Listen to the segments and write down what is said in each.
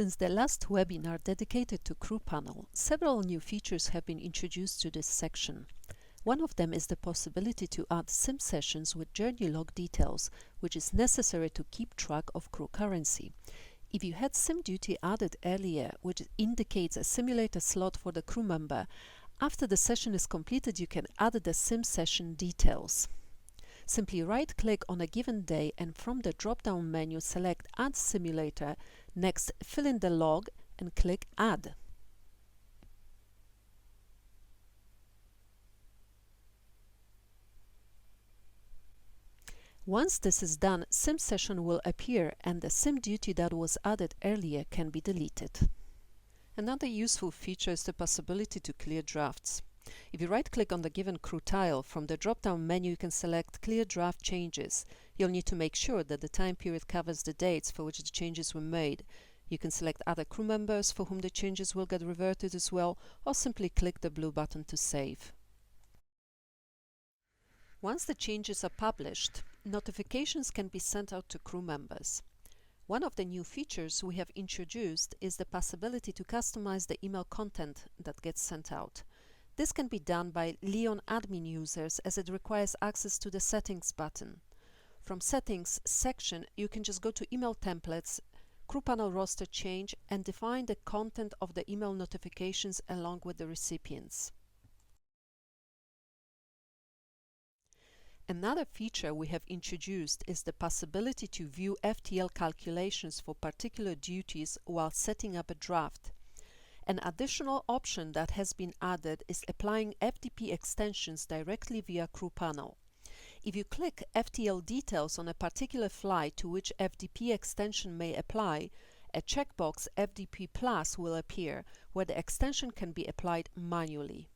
Since the last webinar dedicated to Crew Panel, several new features have been introduced to this section. One of them is the possibility to add sim sessions with journey log details, which is necessary to keep track of crew currency. If you had sim duty added earlier, which indicates a simulator slot for the crew member, after the session is completed you can add the sim session details. Simply right-click on a given day and from the drop-down menu select Add Simulator, next fill in the log and click Add. Once this is done, sim session will appear and the sim duty that was added earlier can be deleted. Another useful feature is the possibility to clear drafts. If you right-click on the given crew tile, from the drop-down menu you can select Clear Draft Changes. You'll need to make sure that the time period covers the dates for which the changes were made. You can select other crew members for whom the changes will get reverted as well, or simply click the blue button to save. Once the changes are published, notifications can be sent out to crew members. One of the new features we have introduced is the possibility to customize the email content that gets sent out. This can be done by Leon admin users as it requires access to the Settings button. From Settings section, you can just go to Email Templates, Crew Panel Roster Change, and define the content of the email notifications along with the recipients. Another feature we have introduced is the possibility to view FTL calculations for particular duties while setting up a draft. An additional option that has been added is applying FDP extensions directly via Crew Panel. If you click FTL details on a particular flight to which FDP extension may apply, a checkbox FDP Plus will appear where the extension can be applied manually.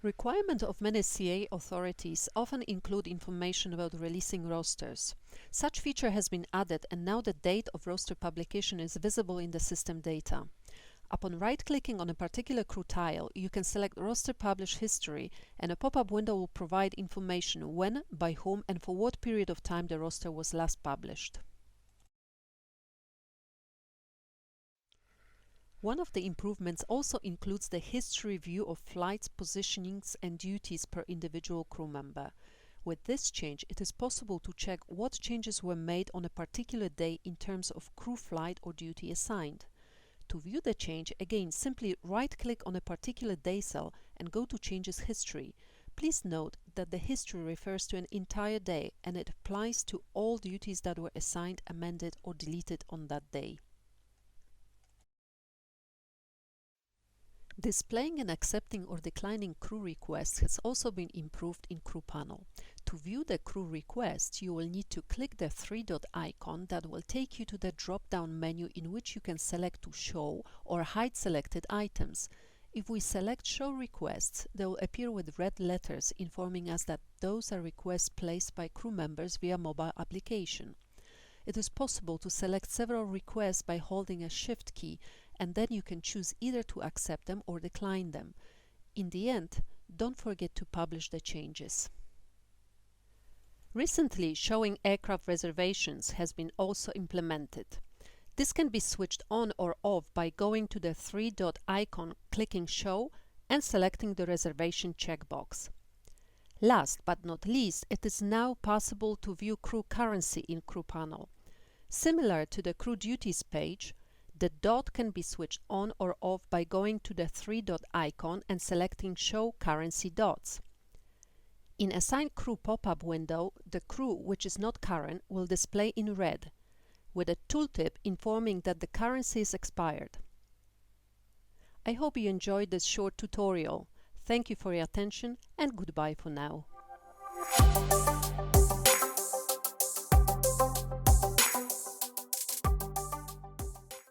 Requirements of many CA authorities often include information about releasing rosters. Such feature has been added and now the date of roster publication is visible in the system data. Upon right-clicking on a particular crew tile, you can select Roster Publish History and a pop-up window will provide information when, by whom and for what period of time the roster was last published. One of the improvements also includes the history view of flights, positionings and duties per individual crew member. With this change, it is possible to check what changes were made on a particular day in terms of crew flight or duty assigned. To view the change, again, simply right-click on a particular day cell and go to Changes History. Please note that the history refers to an entire day and it applies to all duties that were assigned, amended or deleted on that day. Displaying and accepting or declining crew requests has also been improved in Crew Panel. To view the crew request, you will need to click the three-dot icon that will take you to the drop-down menu in which you can select to show or hide selected items. If we select Show Requests, they will appear with red letters informing us that those are requests placed by crew members via mobile application. It is possible to select several requests by holding a Shift key, and then you can choose either to accept them or decline them. In the end, don't forget to publish the changes. Recently, showing aircraft reservations has been also implemented. This can be switched on or off by going to the three-dot icon, clicking Show and selecting the reservation checkbox. Last but not least, it is now possible to view crew currency in Crew Panel. Similar to the crew duties page, the dot can be switched on or off by going to the three-dot icon and selecting Show Currency Dots. In Assign Crew pop-up window, the crew which is not current will display in red, with a tooltip informing that the currency is expired. I hope you enjoyed this short tutorial. Thank you for your attention and goodbye for now.